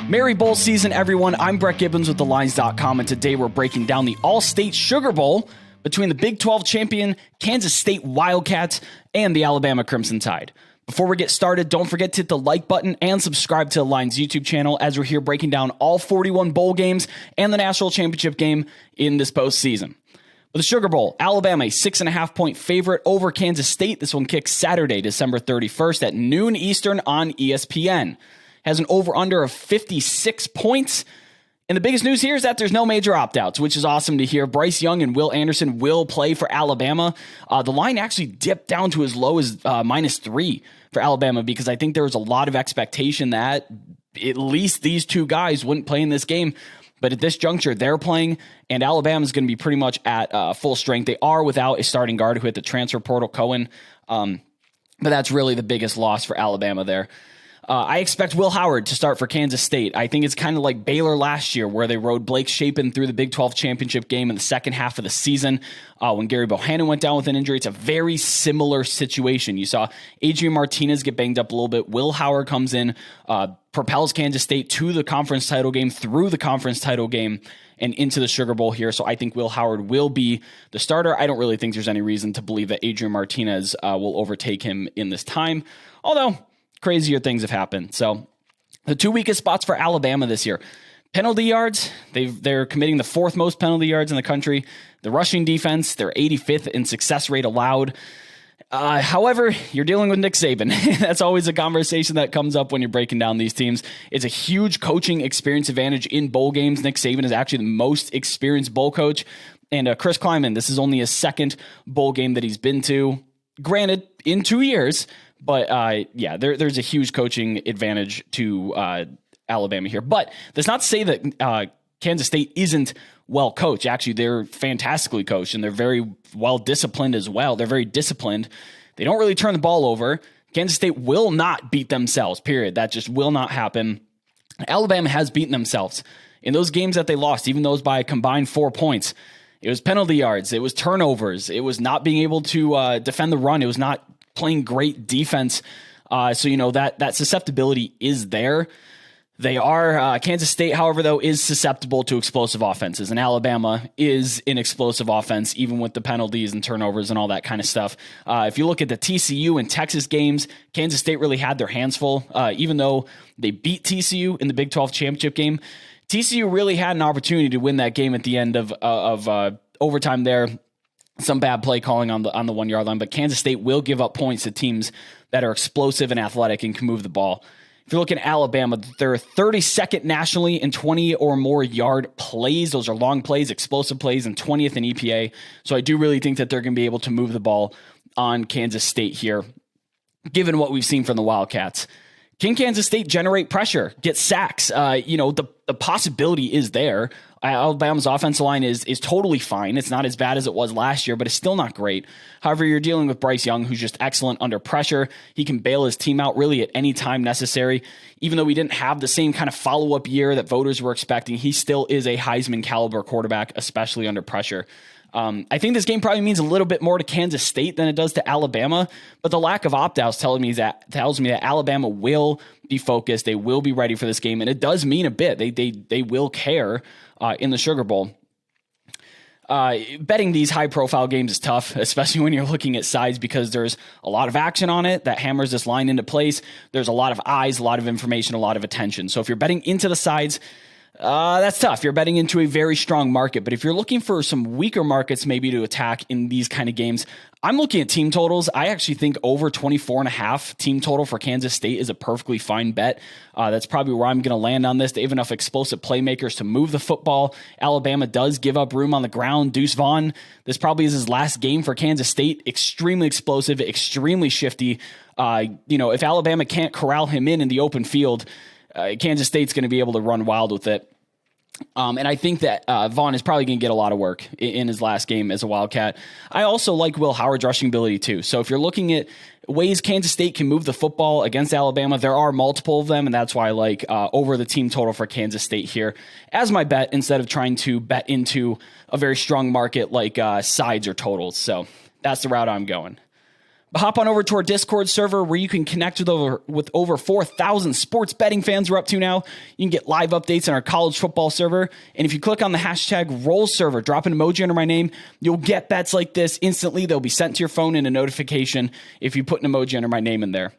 Merry Bowl season, everyone. I'm Brett Gibbons with thelines.com, and today we're breaking down the All-State Sugar Bowl between the Big 12 champion Kansas State Wildcats and the Alabama Crimson Tide. Before we get started, don't forget to hit the like button and subscribe to the Lines YouTube channel as we're here breaking down all 41 bowl games and the national championship game in this postseason. With the Sugar Bowl, Alabama, a 6.5-point favorite over Kansas State. This one kicks Saturday, December 31st at noon Eastern on ESPN. Has an over-under of 56 points. And the biggest news here is that there's no major opt-outs, which is awesome to hear. Bryce Young and Will Anderson will play for Alabama. The line actually dipped down to as low as -3 for Alabama because I think there was a lot of expectation that at least these two guys wouldn't play in this game. But at this juncture, they're playing, and Alabama is going to be pretty much at full strength. They are without a starting guard who hit the transfer portal, Cohen. But that's really the biggest loss for Alabama there. I expect Will Howard to start for Kansas State. I think it's kind of like Baylor last year where they rode Blake Shapen through the Big 12 championship game in the second half of the season when Gary Bohannon went down with an injury. It's a very similar situation. You saw Adrian Martinez get banged up a little bit. Will Howard comes in, propels Kansas State to the conference title game, through the conference title game, and into the Sugar Bowl here. So I think Will Howard will be the starter. I don't really think there's any reason to believe that Adrian Martinez will overtake him in this time. Although crazier things have happened. So the two weakest spots for Alabama this year. Penalty yards, they're committing the fourth most penalty yards in the country. The rushing defense, they're 85th in success rate allowed. However, you're dealing with Nick Saban. That's always a conversation that comes up when you're breaking down these teams. It's a huge coaching experience advantage in bowl games. Nick Saban is actually the most experienced bowl coach. And Chris Klieman, this is only his second bowl game that he's been to. Granted, in 2 years. But there's a huge coaching advantage to Alabama here. But that's not to say that Kansas State isn't well coached. Actually, they're fantastically coached, and they're very well disciplined as well. They're very disciplined. They don't really turn the ball over. Kansas State will not beat themselves, period. That just will not happen. Alabama has beaten themselves. In those games that they lost, even those by a combined 4 points, it was penalty yards. It was turnovers. It was not being able to defend the run. It was not playing great defense. So, that susceptibility is there. They are, Kansas State, however, though, is susceptible to explosive offenses. And Alabama is an explosive offense, even with the penalties and turnovers and all that kind of stuff. If you look at the TCU and Texas games, Kansas State really had their hands full. Even though they beat TCU in the Big 12 championship game, TCU really had an opportunity to win that game at the end of overtime there. Some bad play calling on the 1 yard line, but Kansas State will give up points to teams that are explosive and athletic and can move the ball. If you look at Alabama, they're 32nd nationally in 20 or more yard plays. Those are long plays, explosive plays, and 20th in EPA. So I do really think that they're going to be able to move the ball on Kansas State here, given what we've seen from the Wildcats. Can Kansas State generate pressure, get sacks? The possibility is there. Alabama's offensive line is totally fine. It's not as bad as it was last year, but it's still not great. However, you're dealing with Bryce Young, who's just excellent under pressure. He can bail his team out really at any time necessary. Even though we didn't have the same kind of follow-up year that voters were expecting, he still is a Heisman caliber quarterback, especially under pressure. I think this game probably means a little bit more to Kansas State than it does to Alabama, but the lack of opt-outs tells me that Alabama will be focused. They will be ready for this game, and it does mean a bit. They will care in the Sugar Bowl. Betting these high-profile games is tough, especially when you're looking at sides because there's a lot of action on it that hammers this line into place. There's a lot of eyes, a lot of information, a lot of attention. So if you're betting into the sides, that's tough. You're betting into a very strong market. But if you're looking for some weaker markets maybe to attack in these kind of games, I'm looking at team totals. I actually think over 24.5 team total for Kansas State is a perfectly fine bet. That's probably where I'm going to land on this. They have enough explosive playmakers to move the football. Alabama does give up room on the ground. Deuce Vaughn, this probably is his last game for Kansas State. Extremely explosive, extremely shifty. If Alabama can't corral him in the open field, Kansas State's going to be able to run wild with it. And I think that Vaughn is probably going to get a lot of work in his last game as a Wildcat. I also like Will Howard's rushing ability too. So if you're looking at ways Kansas State can move the football against Alabama, there are multiple of them, and that's why I like over the team total for Kansas State here as my bet instead of trying to bet into a very strong market like sides or totals. So that's the route I'm going. But hop on over to our Discord server where you can connect with over 4,000 sports betting fans we're up to now. You can get live updates on our college football server. And if you click on the hashtag roll server, drop an emoji under my name, you'll get bets like this instantly. They'll be sent to your phone in a notification if you put an emoji under my name in there.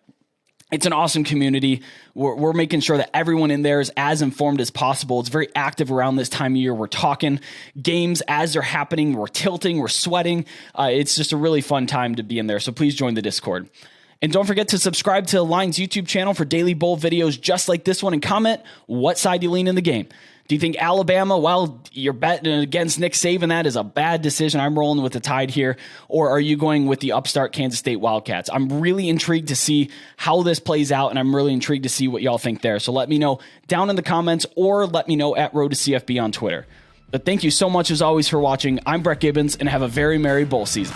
It's an awesome community. We're making sure that everyone in there is as informed as possible. It's very active around this time of year. We're talking games as they're happening. We're tilting. We're sweating. It's just a really fun time to be in there. So please join the Discord. And don't forget to subscribe to the Lions YouTube channel for daily bowl videos just like this one, and comment what side you lean in the game. Do you think Alabama, while you're betting against Nick Saban, that is a bad decision? I'm rolling with the Tide here. Or are you going with the upstart Kansas State Wildcats? I'm really intrigued to see how this plays out, and I'm really intrigued to see what y'all think there. So let me know down in the comments, or let me know at Road to CFB on Twitter. But thank you so much as always for watching. I'm Brett Gibbons, and have a very merry bowl season.